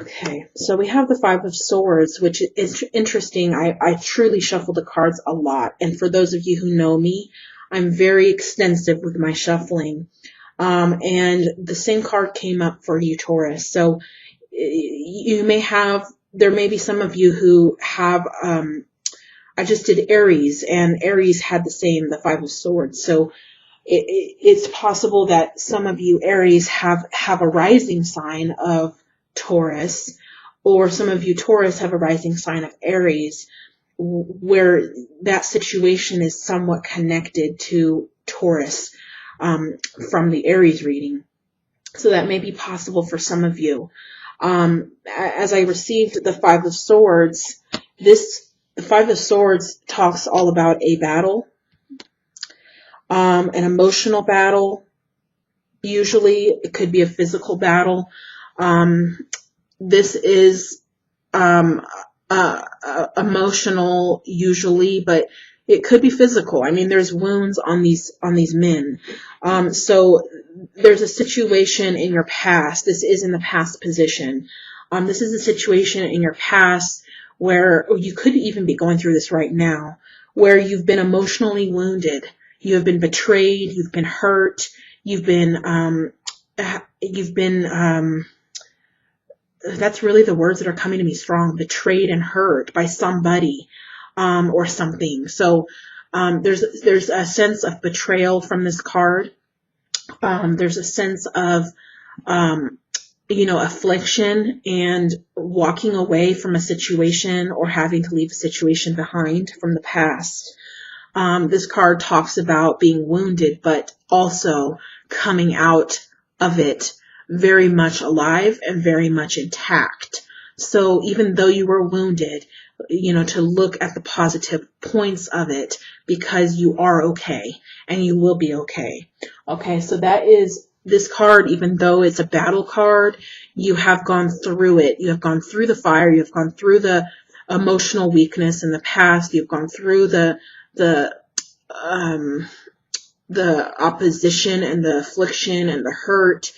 Okay, so we have the Five of Swords, which is interesting. I truly shuffle the cards a lot. And for those of you who know me, I'm very extensive with my shuffling. And the same card came up for you, Taurus. So you may have, there may be some of you who have, I just did Aries, and Aries had the same, the Five of Swords. So it's possible that some of you Aries have a rising sign of Taurus, or some of you Taurus have a rising sign of Aries, where that situation is somewhat connected to Taurus from the Aries reading. So that may be possible for some of you. As I received the Five of Swords, the Five of Swords talks all about a battle, an emotional battle. Usually it could be a physical battle. This is emotional usually, but it could be physical. I mean, there's wounds on these men. So there's a situation in your past. This is in the past position. This is a situation in your past where, or you could even be going through this right now, where you've been emotionally wounded. You have been betrayed. You've been hurt. You've been, that's really the words that are coming to me strong, betrayed and hurt by somebody, or something. So, there's a sense of betrayal from this card. There's a sense of, affliction and walking away from a situation or having to leave a situation behind from the past. This card talks about being wounded, but also coming out of it very much alive and very much intact. So even though you were wounded, to look at the positive points of it, because you are okay and you will be okay. Okay, so that is this card. Even though it's a battle card, you have gone through it. You have gone through the fire. You have gone through the emotional weakness in the past. You've gone through the opposition and the affliction and the hurt,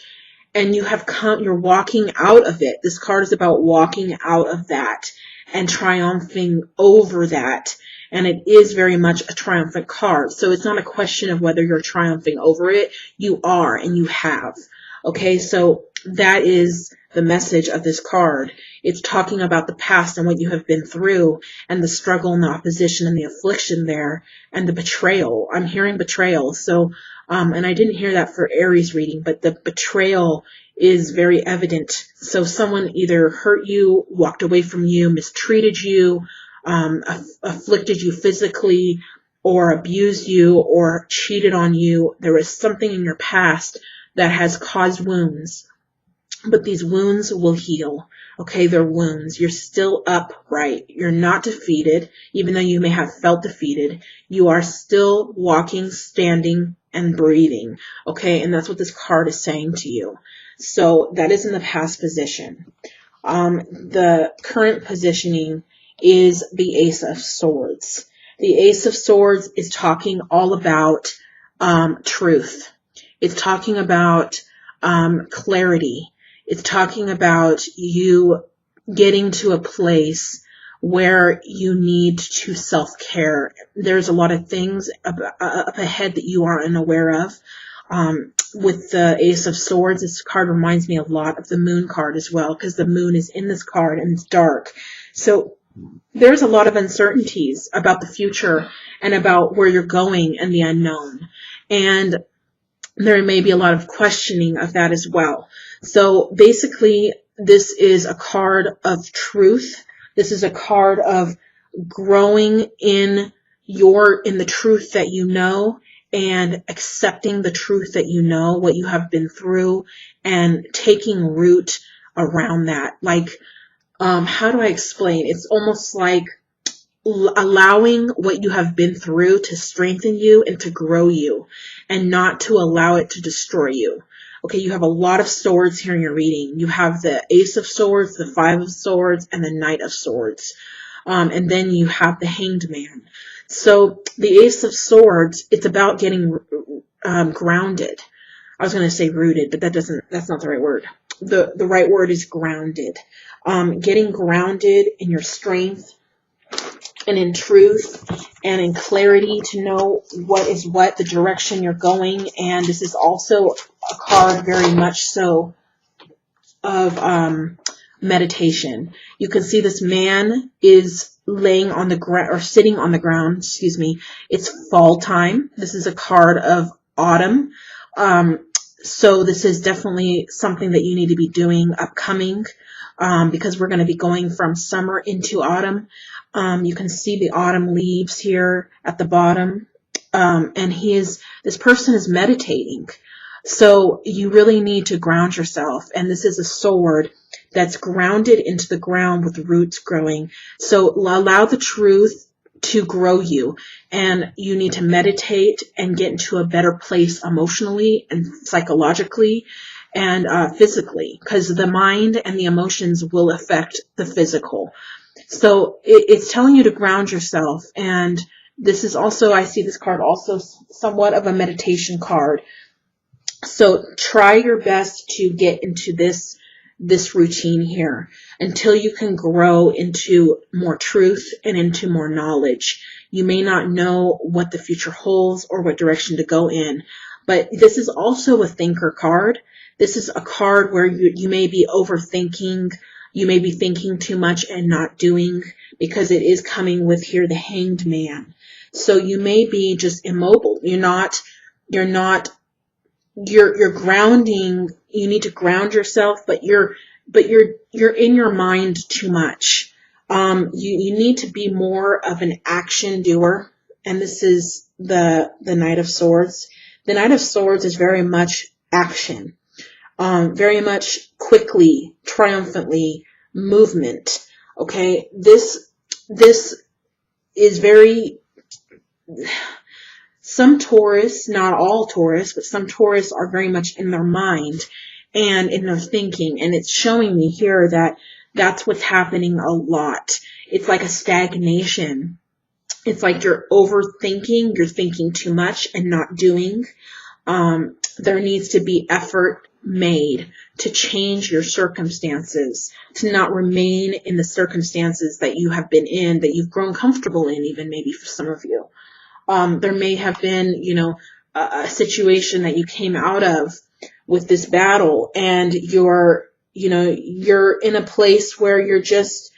and you're walking out of it. This card is about walking out of that and triumphing over that. And it is very much a triumphant card. So it's not a question of whether you're triumphing over it. You are, and you have. Okay, so that is the message of this card. It's talking about the past and what you have been through, and the struggle and the opposition and the affliction there, and the betrayal. I'm hearing betrayal. So, and I didn't hear that for Aries reading, but the betrayal is very evident. So someone either hurt you, walked away from you, mistreated you, afflicted you physically, or abused you, or cheated on you. There was something in your past that has caused wounds, but these wounds will heal. Okay, they're wounds. You're still upright. You're not defeated, even though you may have felt defeated. You are still walking, standing, and breathing. Okay, and that's what this card is saying to you. So that is in the past position. The current positioning is the Ace of Swords. The Ace of Swords is talking all about truth. It's talking about clarity. It's talking about you getting to a place where you need to self-care. There's a lot of things up ahead that you are unaware of. With the Ace of Swords, this card reminds me a lot of the Moon card as well, because the Moon is in this card and it's dark. So there's a lot of uncertainties about the future and about where you're going and the unknown. And there may be a lot of questioning of that as well. So basically, this is a card of truth. This is a card of growing in the truth that you know, and accepting the truth that you know, what you have been through, and taking root around that. Like, how do I explain? It's almost like allowing what you have been through to strengthen you and to grow you, and not to allow it to destroy you. Okay, you have a lot of swords here in your reading. You have the Ace of Swords, the Five of Swords, and the Knight of Swords. And then you have the Hanged Man. So the Ace of Swords, it's about getting grounded. I was going to say rooted, but that's not the right word. the right word is grounded. Getting grounded in your strength and in truth and in clarity to know what is what, the direction you're going. And this is also a card very much so of meditation. You can see this man is laying on the ground or sitting on the ground, excuse me. It's fall time. This is a card of autumn. So this is definitely something that you need to be doing upcoming, because we're going to be going from summer into autumn. You can see the autumn leaves here at the bottom. And this person is meditating. So you really need to ground yourself. And this is a sword that's grounded into the ground with roots growing. So allow the truth to grow you. And you need to meditate and get into a better place emotionally and psychologically and physically, because the mind and the emotions will affect the physical. So it's telling you to ground yourself. And this is also, I see this card also somewhat of a meditation card. So try your best to get into this routine here until you can grow into more truth and into more knowledge. You may not know what the future holds or what direction to go in, but this is also a thinker card. This is a card where you may be overthinking. You may be thinking too much and not doing, because it is coming with here the Hanged Man. So you may be just immobile. You're grounding. You need to ground yourself, but you're in your mind too much. You need to be more of an action doer. And this is the Knight of Swords. The Knight of Swords is very much action. Very much quickly, triumphantly, movement. Okay, this is very. Some Taurus, not all Taurus, but some Taurus are very much in their mind and in their thinking, and it's showing me here that that's what's happening a lot. It's like a stagnation. It's like you're overthinking. You're thinking too much and not doing. There needs to be effort made to change your circumstances, to not remain in the circumstances that you have been in, that you've grown comfortable in, even maybe for some of you. There may have been, a situation that you came out of with this battle, and you're in a place where you're just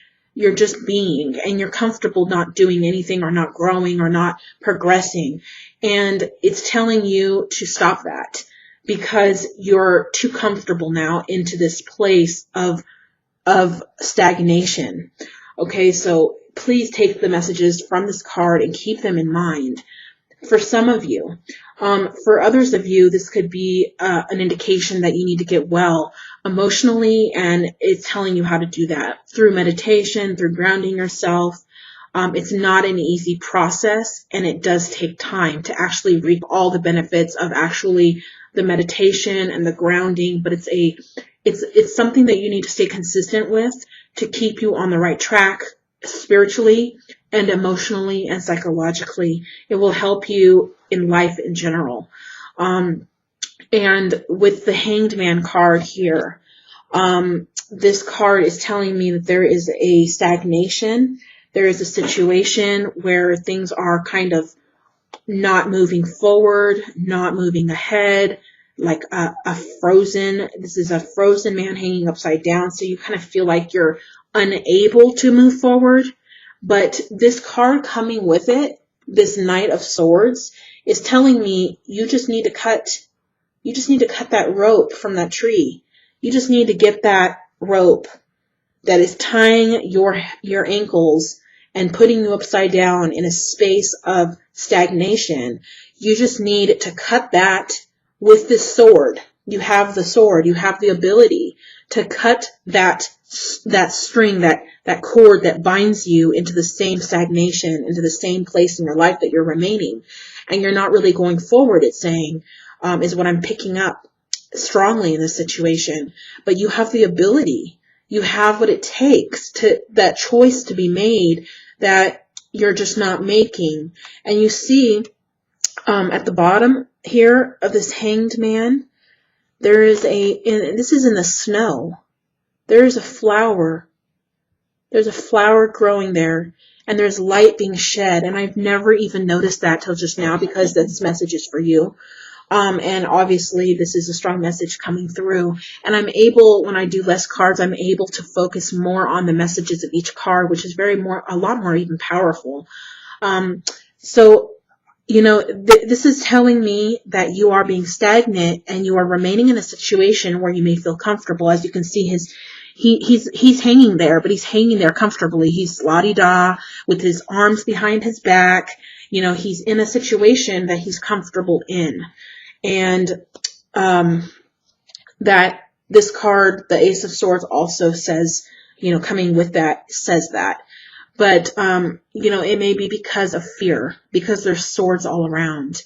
being, and you're comfortable not doing anything or not growing or not progressing. And it's telling you to stop that, because you're too comfortable now into this place of stagnation. Okay, so please take the messages from this card and keep them in mind for some of you. For others of you, this could be an indication that you need to get well emotionally, and it's telling you how to do that through meditation, through grounding yourself. It's not an easy process, and it does take time to actually reap all the benefits of actually the meditation and the grounding, but it's something that you need to stay consistent with to keep you on the right track spiritually and emotionally and psychologically. It will help you in life in general. And with the Hanged Man card here, this card is telling me that there is a stagnation. There is a situation where things are kind of not moving forward, not moving ahead, like a frozen. This is a frozen man hanging upside down. So you kind of feel like you're unable to move forward. But this card coming with it, this Knight of Swords, is telling me you just need to cut that rope from that tree. You just need to get that rope that is tying your ankles and putting you upside down in a space of stagnation. You just need to cut that with this sword. You have the sword. You have the ability to cut that string, that cord that binds you into the same stagnation, into the same place in your life that you're remaining. And you're not really going forward, it's saying, is what I'm picking up strongly in this situation. But you have the ability. You have what it takes to that choice to be made that you're just not making. And you see at the bottom here of this Hanged Man, There is and this is in the snow. There is a flower. There's a flower growing there, and there's light being shed. And I've never even noticed that till just now, because this message is for you. And obviously this is a strong message coming through. And I'm able, when I do less cards, I'm able to focus more on the messages of each card, which is a lot more even powerful. So, you know, this is telling me that you are being stagnant and you are remaining in a situation where you may feel comfortable. As you can see, he's hanging there, but he's hanging there comfortably. He's la-di-da with his arms behind his back. You know, he's in a situation that he's comfortable in. And that this card, the Ace of Swords, also says, you know, coming with that, says that. But, you know, it may be because of fear, because there's swords all around.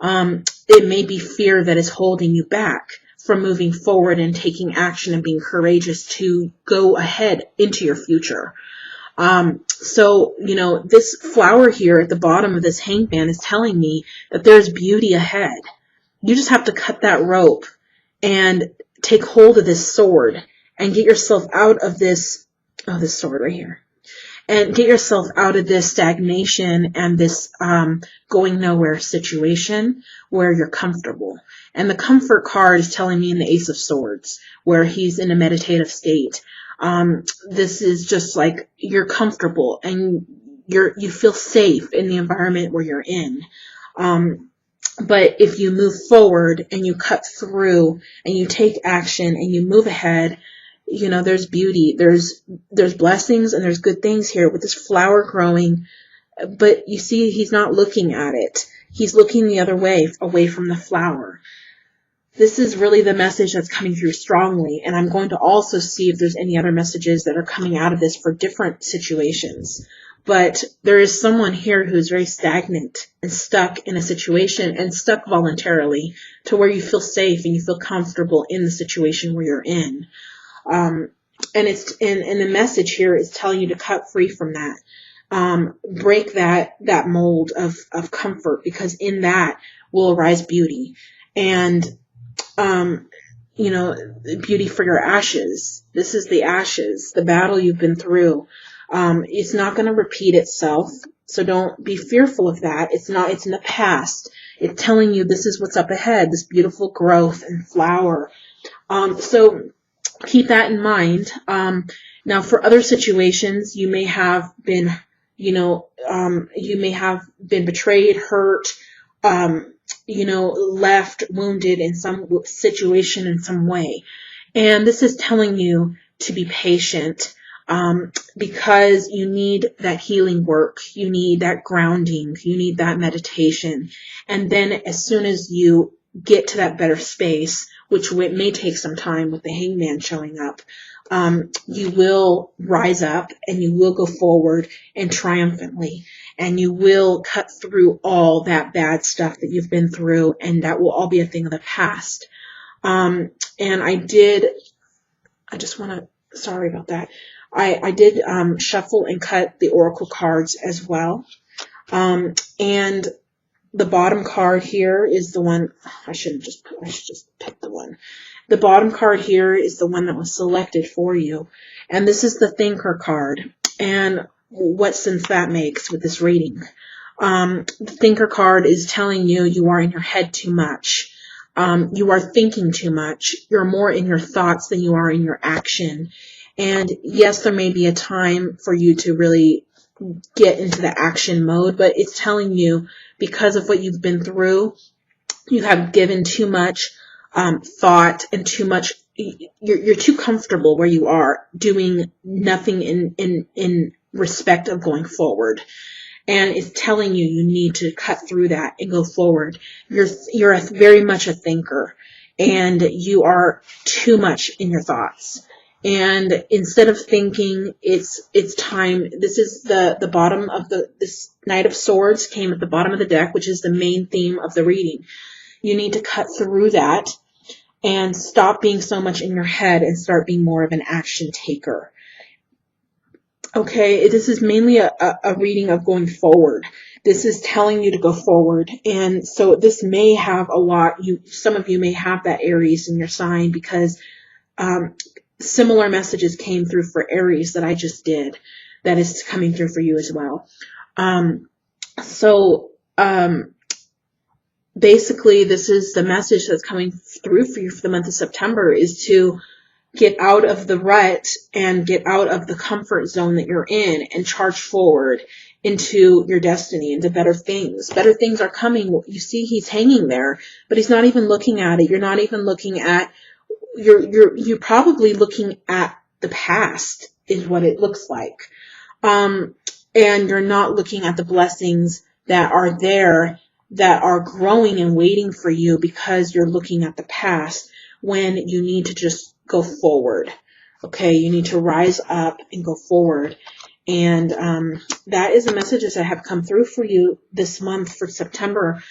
It may be fear that is holding you back from moving forward and taking action and being courageous to go ahead into your future. So, you know, this flower here at the bottom of this hangman is telling me that there's beauty ahead. You just have to cut that rope and take hold of this sword and get yourself out of this sword right here. And get yourself out of this stagnation and this going nowhere situation where you're comfortable. And the comfort card is telling me in the Ace of Swords, where he's in a meditative state. This is just like you're comfortable and you feel safe in the environment where you're in. But if you move forward and you cut through and you take action and you move ahead, you know, there's beauty, there's blessings, and there's good things here with this flower growing. But you see, he's not looking at it. He's looking the other way, away from the flower. This is really the message that's coming through strongly. And I'm going to also see if there's any other messages that are coming out of this for different situations. But there is someone here who's very stagnant and stuck in a situation, and stuck voluntarily, to where you feel safe and you feel comfortable in the situation where you're in. And the message here is telling you to cut free from that. Break that mold of comfort, because in that will arise beauty. And, you know, beauty for your ashes. This is the ashes, the battle you've been through. It's not going to repeat itself. So don't be fearful of that. It's in the past. It's telling you this is what's up ahead, this beautiful growth and flower. So keep that in mind. Now for other situations, you may have been, you may have been betrayed, hurt, left, wounded in some situation in some way. And this is telling you to be patient, because you need that healing work. You need that grounding. You need that meditation. And then as soon as you get to that better space, which may take some time with the hangman showing up, you will rise up and you will go forward and triumphantly, and you will cut through all that bad stuff that you've been through, and that will all be a thing of the past. And sorry about that. I did shuffle and cut the oracle cards as well. And the bottom card here is the one, I should just pick the one. The bottom card here is the one that was selected for you. And this is the thinker card. And what sense that makes with this reading. The thinker card is telling you are in your head too much. You are thinking too much. You're more in your thoughts than you are in your action. And yes, there may be a time for you to really get into the action mode, but it's telling you, because of what you've been through, you have given too much thought and too much. You're too comfortable where you are, doing nothing in respect of going forward. And it's telling you need to cut through that and go forward. You're very much a thinker, and you are too much in your thoughts. And instead of thinking, it's time. This is the bottom of this Knight of Swords came at the bottom of the deck, which is the main theme of the reading. You need to cut through that and stop being so much in your head and start being more of an action taker. Okay, this is mainly a reading of going forward. This is telling you to go forward. And so this may have a lot, some of you may have that Aries in your sign, because similar messages came through for Aries that I just did. That is coming through for you as well. So basically, this is the message that's coming through for you for the month of September, is to get out of the rut and get out of the comfort zone that you're in and charge forward into your destiny, into better things. Better things are coming. You see, he's hanging there, but he's not even looking at it. You're not even looking at, you're probably looking at the past is what it looks like. And you're not looking at the blessings that are there, that are growing and waiting for you, because you're looking at the past, when you need to just go forward. Okay, you need to rise up and go forward. And that is the messages that have come through for you this month for September.